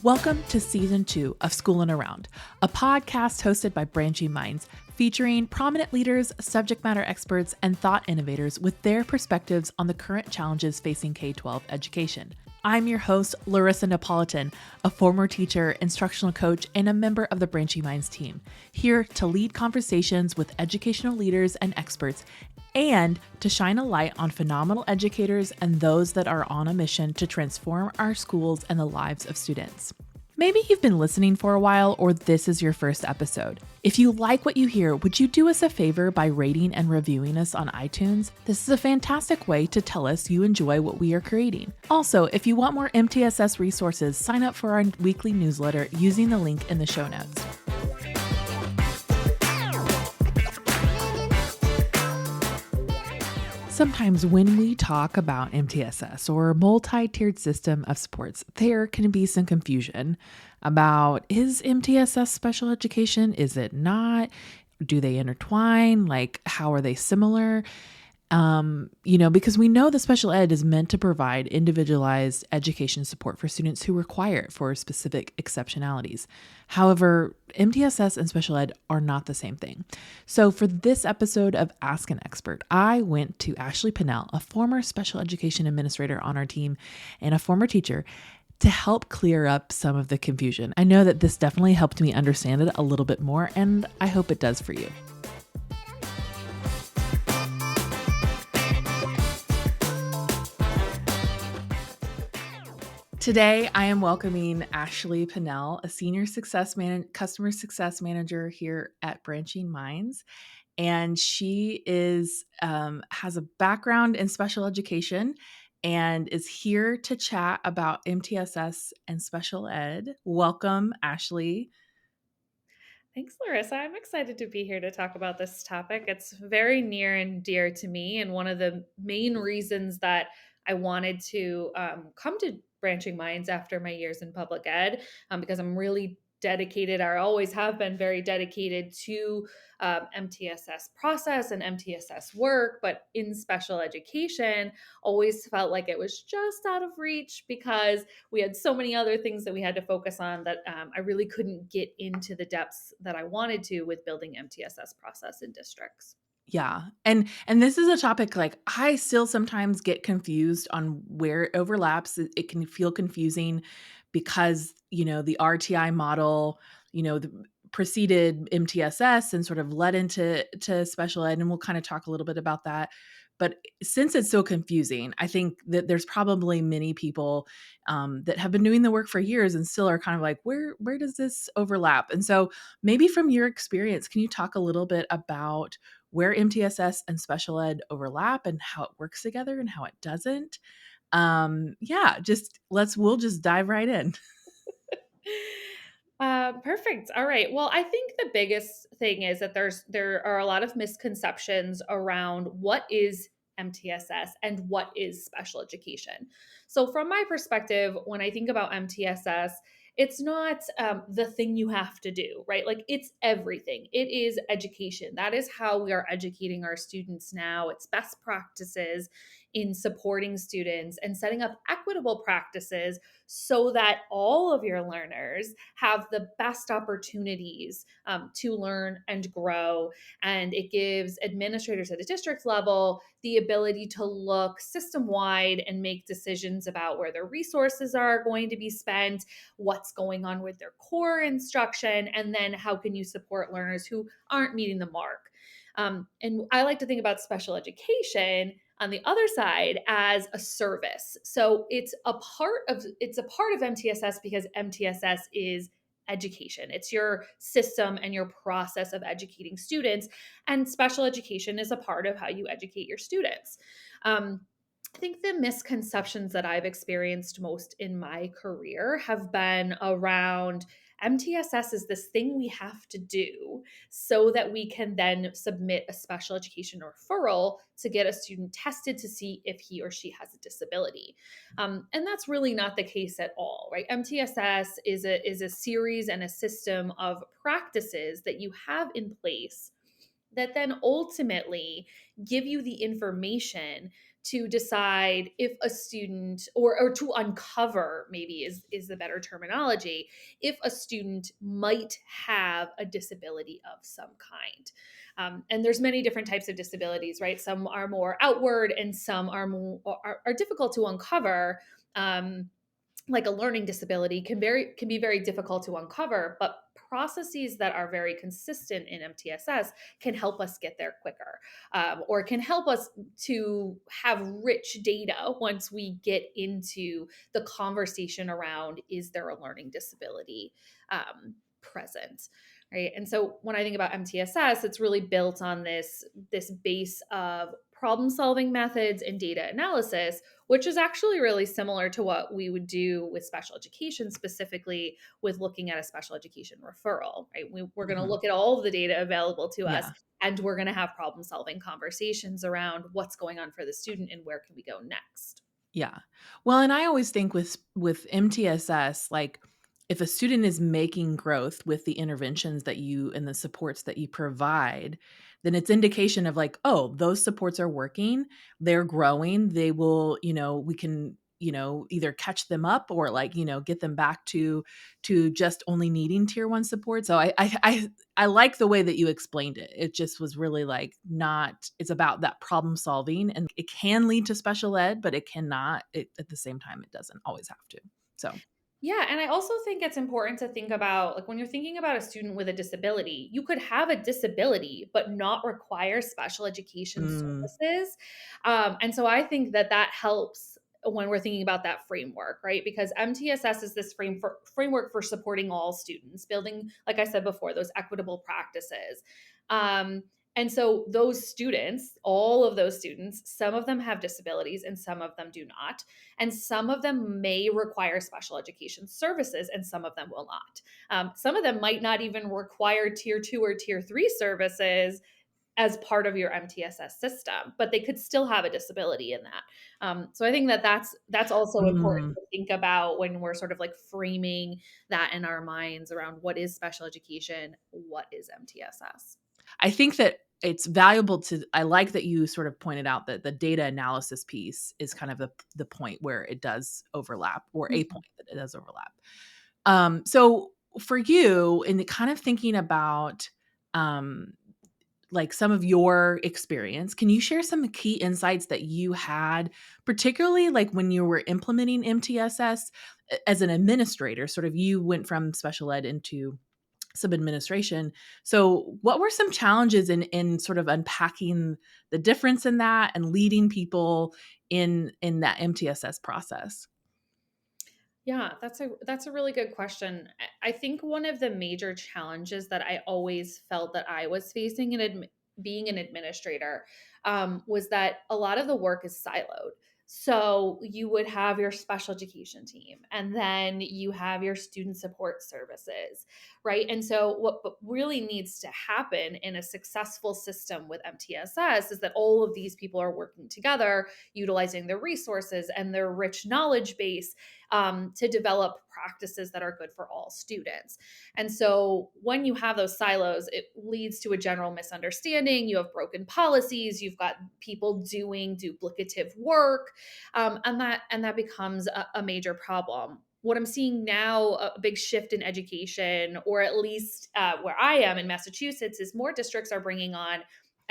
Welcome to Season 2 of School and Around, a podcast hosted by Branching Minds, featuring prominent leaders, subject matter experts, and thought innovators with their perspectives on the current challenges facing K-12 education. I'm your host, Larissa Napolitan, a former teacher, instructional coach, and a member of the Branching Minds team, here to lead conversations with educational leaders and experts and to shine a light on phenomenal educators and those that are on a mission to transform our schools and the lives of students. Maybe you've been listening for a while, or this is your first episode. If you like what you hear, would you do us a favor by rating and reviewing us on iTunes? This is a fantastic way to tell us you enjoy what we are creating. Also, if you want more MTSS resources, sign up for our weekly newsletter using the link in the show notes. Sometimes when we talk about MTSS or multi-tiered system of supports, there can be some confusion about, is MTSS special education? Is it not? Do they intertwine? Like, how are they similar? Because we know the special ed is meant to provide individualized education support for students who require it for specific exceptionalities. However, MTSS and special ed are not the same thing. So for this episode of Ask an Expert, I went to Ashley Pennell, a former special education administrator on our team and a former teacher, to help clear up some of the confusion. I know that this definitely helped me understand it a little bit more, and I hope it does for you. Today, I am welcoming Ashley Pennell, a senior customer success manager here at Branching Minds, and she has a background in special education and is here to chat about MTSS and special ed. Welcome, Ashley. Thanks, Larissa. I'm excited to be here to talk about this topic. It's very near and dear to me, and one of the main reasons that I wanted to come to Branching Minds after my years in public ed, because I'm really dedicated, I always have been very dedicated to MTSS process and MTSS work, but in special education, always felt like it was just out of reach because we had so many other things that we had to focus on that I really couldn't get into the depths that I wanted to with building MTSS process in districts. Yeah. And this is a topic, like, I still sometimes get confused on where it overlaps. It can feel confusing because, the RTI model, preceded MTSS and sort of led into special ed. And we'll kind of talk a little bit about that. But since it's so confusing, I think that there's probably many people that have been doing the work for years and still are kind of like, where does this overlap? And so maybe from your experience, can you talk a little bit about where MTSS and special ed overlap and how it works together and how it doesn't? We'll just dive right in. Perfect. All right. Well, I think the biggest thing is that there are a lot of misconceptions around what is MTSS and what is special education. So, from my perspective, when I think about MTSS, it's not the thing you have to do, right? Like, it's everything. It is education. That is how we are educating our students now. It's best practices in supporting students and setting up equitable practices so that all of your learners have the best opportunities to learn and grow. And it gives administrators at the district level the ability to look system wide and make decisions about where their resources are going to be spent, what's going on with their core instruction, and then how can you support learners who aren't meeting the mark. And I like to think about special education on the other side as a service. So it's a part of MTSS because MTSS is education. It's your system and your process of educating students, and special education is a part of how you educate your students. I think the misconceptions that I've experienced most in my career have been around MTSS is this thing we have to do so that we can then submit a special education referral to get a student tested to see if he or she has a disability. And that's really not the case at all, right? MTSS is a series and a system of practices that you have in place that then ultimately give you the information to decide if a student, or to uncover, maybe is the better terminology, if a student might have a disability of some kind. And there's many different types of disabilities, right? Some are more outward and some are more are difficult to uncover. Like a learning disability can be very difficult to uncover, but processes that are very consistent in MTSS can help us get there quicker, or can help us to have rich data once we get into the conversation around, is there a learning disability present, right? And so when I think about MTSS, it's really built on this base of problem solving methods and data analysis, which is actually really similar to what we would do with special education, specifically with looking at a special education referral, right? We're going to Mhm. look at all of the data available to us, Yeah. and we're going to have problem solving conversations around what's going on for the student and where can we go next. Yeah. Well, and I always think with MTSS, like if a student is making growth with the interventions that you and the supports that you provide, then it's indication of like, oh, those supports are working, they're growing, they will, we can, either catch them up or like, get them back to just only needing tier one support. So I like the way that you explained it. It just was really like not, it's about that problem solving, and it can lead to special ed, but it cannot, at the same time, it doesn't always have to. So, Yeah, and I also think it's important to think about, like, when you're thinking about a student with a disability, you could have a disability but not require special education mm, services. And so I think that that helps when we're thinking about that framework, right? Because MTSS is this framework for supporting all students, building, like I said before, those equitable practices. Um, and so those students, all of those students, some of them have disabilities and some of them do not. And some of them may require special education services, and some of them will not. Some of them might not even require tier two or tier three services as part of your MTSS system, but they could still have a disability in that. So I think that that's also important mm. to think about when we're sort of like framing that in our minds around what is special education, what is MTSS. I think that it's valuable to, I like that you sort of pointed out that the data analysis piece is kind of the point where it does overlap, or a point that it does overlap. So for you, in the kind of thinking about um, like some of your experience, can you share some key insights that you had, particularly like when you were implementing MTSS as an administrator? Sort of, you went from special ed into some administration. So, what were some challenges in sort of unpacking the difference in that and leading people in that MTSS process? Yeah, that's a really good question. I think one of the major challenges that I always felt that I was facing in being an administrator, was that a lot of the work is siloed. So you would have your special education team, and then you have your student support services, right? And so what really needs to happen in a successful system with MTSS is that all of these people are working together, utilizing their resources and their rich knowledge base, to develop practices that are good for all students. And so when you have those silos, it leads to a general misunderstanding. You have broken policies, you've got people doing duplicative work, and that becomes a major problem. What I'm seeing now, a big shift in education, or at least where I am in Massachusetts, is more districts are bringing on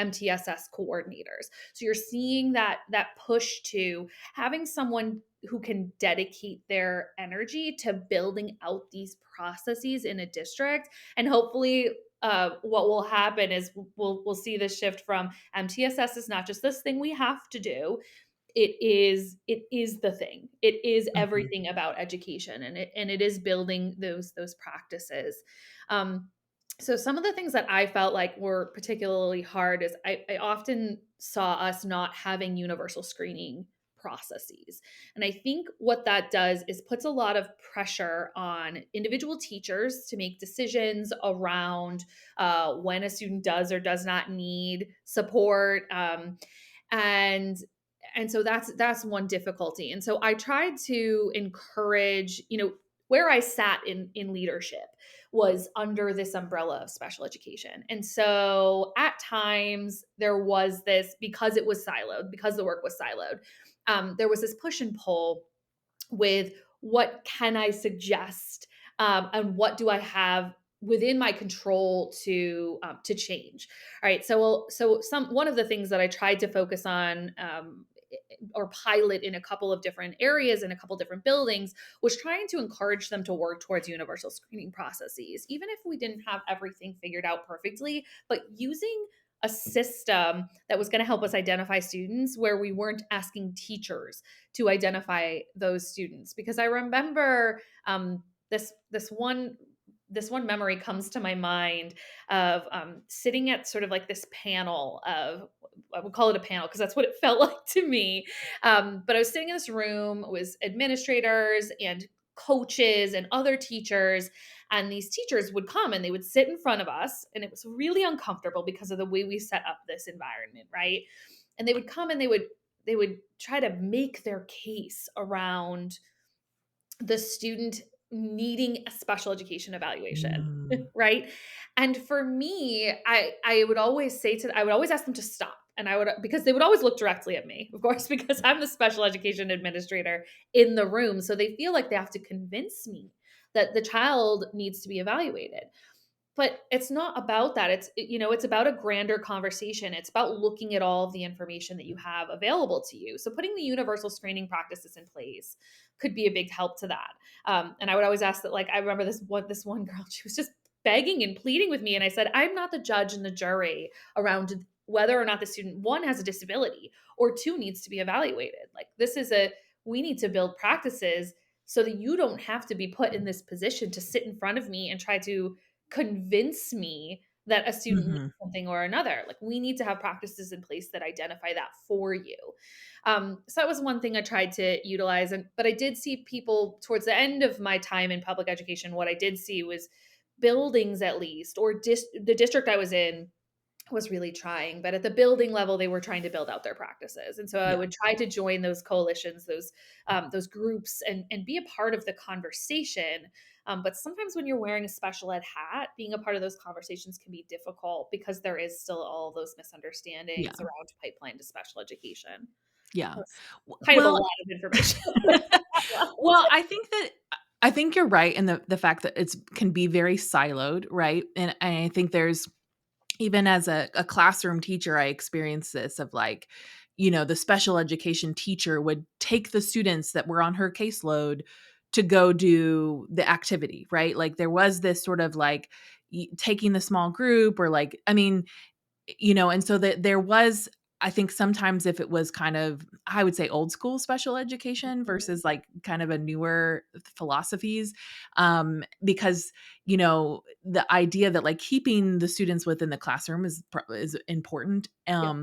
MTSS coordinators. So you're seeing that push to having someone who can dedicate their energy to building out these processes in a district. And hopefully what will happen is we'll see this shift from MTSS is not just this thing we have to do. It is the thing. It is Mhm. everything about education, and it is building those practices. Um, so some of the things that I felt like were particularly hard is I often saw us not having universal screening processes. And I think what that does is puts a lot of pressure on individual teachers to make decisions around when a student does or does not need support. And and so that's one difficulty. And so I tried to encourage, where I sat in leadership was under this umbrella of special education. And so at times there was this, because it was siloed, because the work was siloed, there was this push and pull with what can I suggest, and what do I have within my control to change. All right, so some one of the things that I tried to focus on, or pilot in a couple of different areas in a couple different buildings, was trying to encourage them to work towards universal screening processes, even if we didn't have everything figured out perfectly, but using a system that was going to help us identify students where we weren't asking teachers to identify those students. Because I remember, this one memory comes to my mind of, sitting at sort of like this panel of, I would call it a panel because that's what it felt like to me. But I was sitting in this room with administrators and coaches and other teachers, and these teachers would come and they would sit in front of us, and it was really uncomfortable because of the way we set up this environment, right? And they would come and they would try to make their case around the student needing a special education evaluation, Mm. right? And for me, I would always I would always ask them to stop. And I would, because they would always look directly at me, of course, because I'm the special education administrator in the room. So they feel like they have to convince me that the child needs to be evaluated. But it's not about that. It's about a grander conversation. It's about looking at all of the information that you have available to you. So putting the universal screening practices in place could be a big help to that. And I would always ask that, like, I remember this one girl, she was just begging and pleading with me. And I said, I'm not the judge and the jury around whether or not the student, one, has a disability, or two, needs to be evaluated. Like, we need to build practices so that you don't have to be put in this position to sit in front of me and try to convince me that a student needs Mhm. something or another. Like, we need to have practices in place that identify that for you. So that was one thing I tried to utilize. But I did see people towards the end of my time in public education. What I did see was buildings, at least, or the district I was in was really trying, but at the building level, they were trying to build out their practices. And so I Yeah. would try to join those coalitions, those groups, and be a part of the conversation. But sometimes when you're wearing a special ed hat, being a part of those conversations can be difficult because there is still all those misunderstandings Yeah. around pipeline to special education. Yeah. That's W kind of a well lot of information. well, I think you're right in the fact that it's can be very siloed, right? And I think there's, even as a classroom teacher, I experienced this of like, the special education teacher would take the students that were on her caseload to go do the activity, right? Like there was this sort of like taking the small group, or like, I mean, and so that there was, I think sometimes if it was kind of, I would say old school special education versus like kind of a newer philosophies, because, the idea that like keeping the students within the classroom is important. Yeah.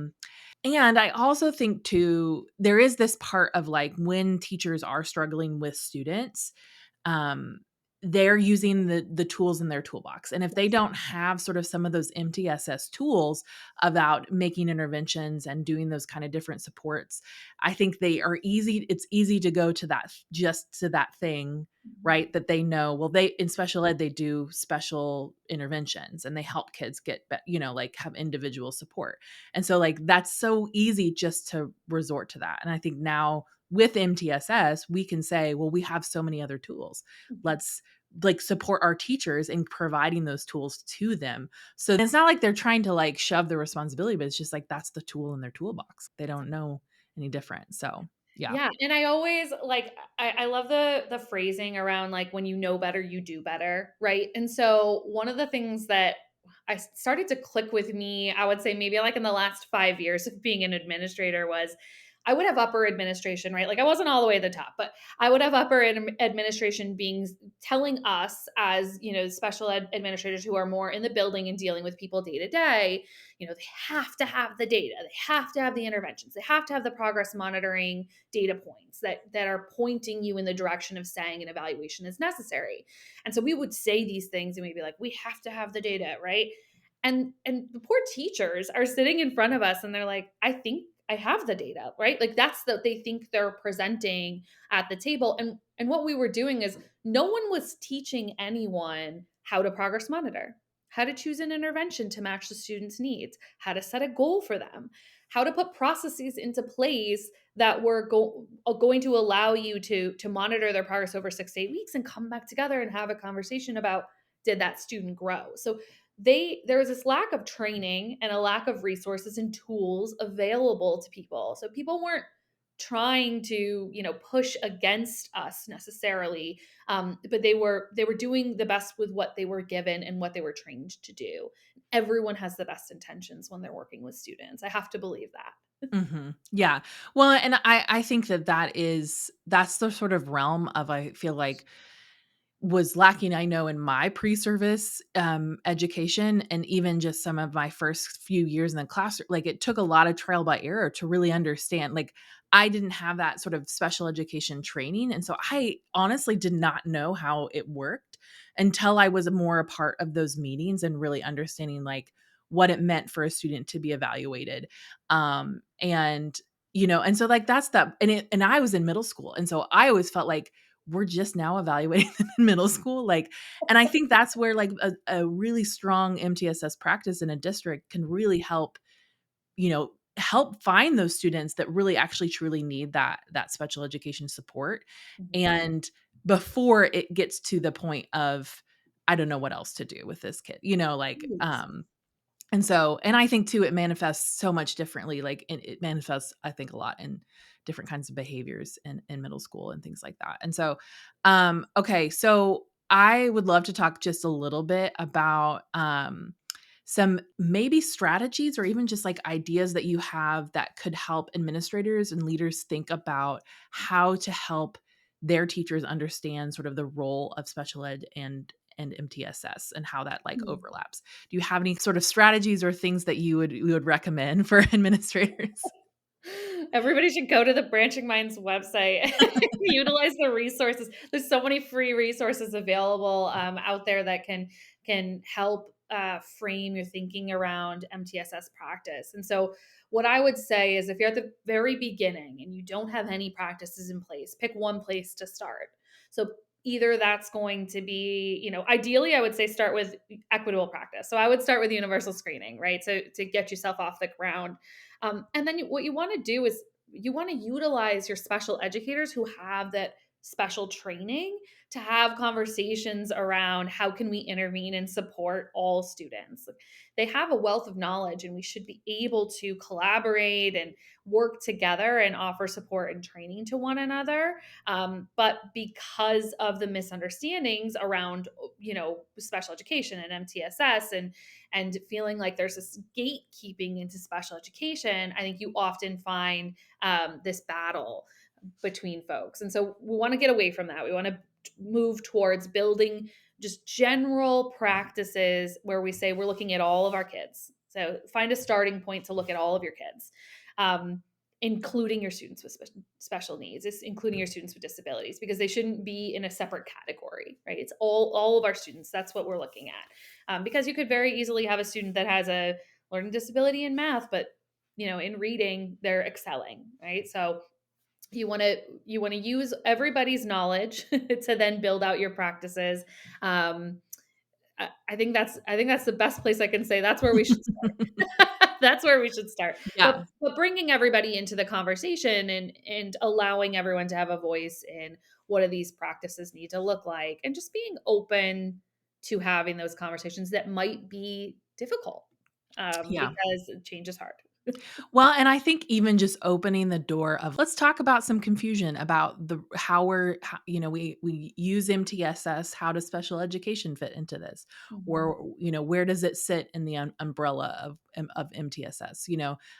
And I also think too, there is this part of like when teachers are struggling with students, um, they're using the tools in their toolbox. And if they Yes. don't have sort of some of those MTSS tools about making interventions and doing those kind of different supports, I think it's easy to go to that thing, Mhm. right? That they know, well, they in special ed, they do special interventions and they help kids like have individual support. And so like that's so easy just to resort to that. And I think now with MTSS, we can say, well, we have so many other tools. Mhm. Let's like support our teachers in providing those tools to them. So it's not like they're trying to like shove the responsibility, but it's just like that's the tool in their toolbox. They don't know any different. So yeah. Yeah, and I always like, I love the phrasing around, like, when you know better, you do better, right? And so one of the things that I started to click with me, I would say maybe like in the last 5 years of being an administrator, was I would have upper administration, right? Like, I wasn't all the way at the top, but I would have upper administration being telling us, as, special ed administrators who are more in the building and dealing with people day to day, they have to have the data, they have to have the interventions, they have to have the progress monitoring data points that are pointing you in the direction of saying an evaluation is necessary. And so we would say these things and we'd be like, we have to have the data, right? And the poor teachers are sitting in front of us and they're like, I have the data, right? Like that's what they think they're presenting at the table. And what we were doing is no one was teaching anyone how to progress monitor, how to choose an intervention to match the student's needs, how to set a goal for them, how to put processes into place that were going to allow you to monitor their progress over 6 to 8 weeks and come back together and have a conversation about, did that student grow? So there was this lack of training and a lack of resources and tools available to people. So people weren't trying to, push against us necessarily, but they were doing the best with what they were given and what they were trained to do. Everyone has the best intentions when they're working with students. I have to believe that. Yeah. Well, and I think that's the sort of realm of, I feel like, was lacking, I know, in my pre-service, education, and even just some of my first few years in the classroom. Like, it took a lot of trial by error to really understand. Like, I didn't have that sort of special education training, and so I honestly did not know how it worked until I was more a part of those meetings and really understanding, like, what it meant for a student to be evaluated. And, and so, like, that's that. And I was in middle school, and so I always felt like we're just now evaluating them in middle school. Like, and I think that's where, like, a really strong MTSS practice in a district can really help find those students that really actually truly need that special education support. Mhm. And before it gets to the point of, I don't know what else to do with this kid, like, Yes. and I think too, it manifests so much differently. Like, it manifests, I think, a lot in different kinds of behaviors in middle school and things like that. And so, okay, so I would love to talk just a little bit about, some maybe strategies or even just like ideas that you have that could help administrators and leaders think about how to help their teachers understand sort of the role of special ed and MTSS and how that, like, Mhm. overlaps. Do you have any sort of strategies or things that you would recommend for administrators? Everybody should go to the Branching Minds website and utilize the resources. There's so many free resources available out there that can help frame your thinking around MTSS practice. And so, what I would say is, if you're at the very beginning and you don't have any practices in place, pick one place to start. So either that's going to be, ideally, I would say start with equitable practice. So I would start with universal screening, right? So to get yourself off the ground, and then what you want to do is you want to utilize your special educators who have that special training to have conversations around how can we intervene and support all students. They have a wealth of knowledge, and we should be able to collaborate and work together and offer support and training to one another. But because of the misunderstandings around, special education and MTSS, and feeling like there's this gatekeeping into special education, I think you often find this battle between folks. And so we want to get away from that. We want to move towards building just general practices where we say we're looking at all of our kids. So find a starting point to look at all of your kids. Including your students with special needs, it's including your students with disabilities, because they shouldn't be in a separate category, right? It's all of our students. That's what we're looking at, because you could very easily have a student that has a learning disability in math, but in reading they're excelling, right? So you want to use everybody's knowledge to then build out your practices. Um, I think that's the best place I can say. That's where we should start. That's where we should start. Yeah. But bringing everybody into the conversation and allowing everyone to have a voice in what do these practices need to look like, and just being open to having those conversations that might be difficult, Yeah. because change is hard. Well, and I think even just opening the door of, let's talk about some confusion about the how we're how, we use MTSS. How does special education fit into this? Mhm. Or, where does it sit in the umbrella of MTSS?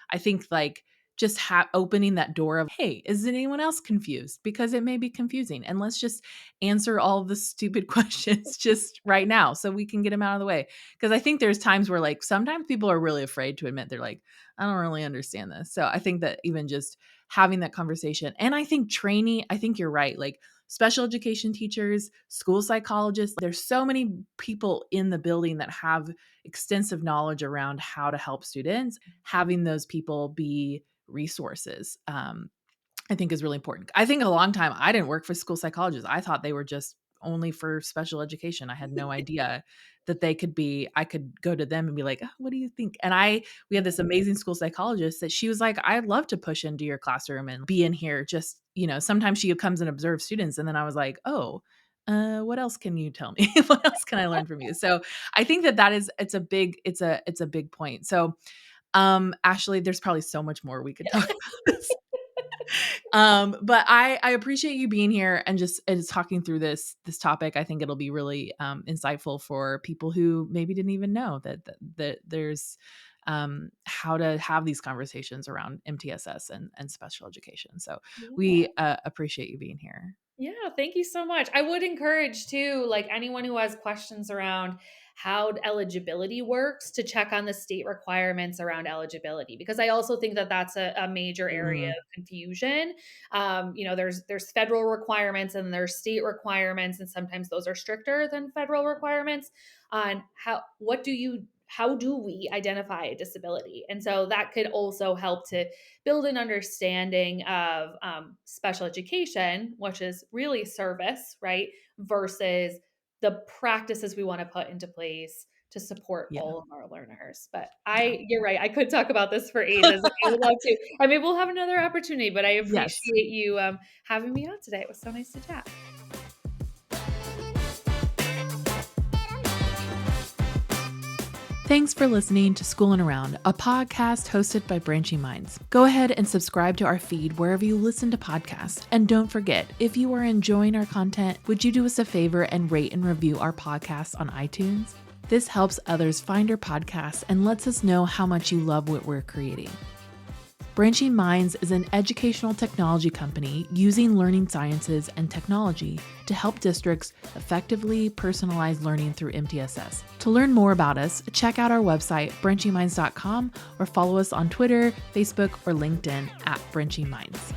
I think, like, just opening that door of, hey, is anyone else confused? Because it may be confusing, and let's just answer all the stupid questions just right now so we can get them out of the way. Because I think there's times where, like, sometimes people are really afraid to admit they're like, I don't really understand this. So I think that even just having that conversation, and I think training, I think you're right. Like, special education teachers, school psychologists, there's so many people in the building that have extensive knowledge around how to help students. Having those people be resources, I think is really important. I think a long time I didn't work for school psychologists. I thought they were just only for special education. I had no idea that I could go to them and be like, oh, what do you think? And we had this amazing school psychologist that she was like, I'd love to push into your classroom and be in here. Just, sometimes she comes and observes students. And then I was like, oh, what else can you tell me? What else can I learn from you? So I think it's a big point. So, Ashley, there's probably so much more we could talk about this. But I appreciate you being here and just talking through this topic. I think it'll be really insightful for people who maybe didn't even know that there's how to have these conversations around MTSS and special education. So Yeah. we appreciate you being here. Yeah, thank you so much. I would encourage too, like anyone who has questions around how eligibility works to check on the state requirements around eligibility, because I also think that that's a major area Mm, of confusion. There's federal requirements and there's state requirements, and sometimes those are stricter than federal requirements on how do we identify a disability, and so that could also help to build an understanding of special education, which is really service, right? Versus the practices we want to put into place to support yeah. all of our learners. But Yeah. you're right. I could talk about this for ages. I would love to. I mean, we'll have another opportunity, but I Yes. appreciate you having me on today. It was so nice to chat. Thanks for listening to Schoolin' Around, a podcast hosted by Branching Minds. Go ahead and subscribe to our feed wherever you listen to podcasts. And don't forget, if you are enjoying our content, would you do us a favor and rate and review our podcast on iTunes? This helps others find our podcast and lets us know how much you love what we're creating. Branching Minds is an educational technology company using learning sciences and technology to help districts effectively personalize learning through MTSS. To learn more about us, check out our website, branchingminds.com, or follow us on Twitter, Facebook, or LinkedIn at Branching Minds.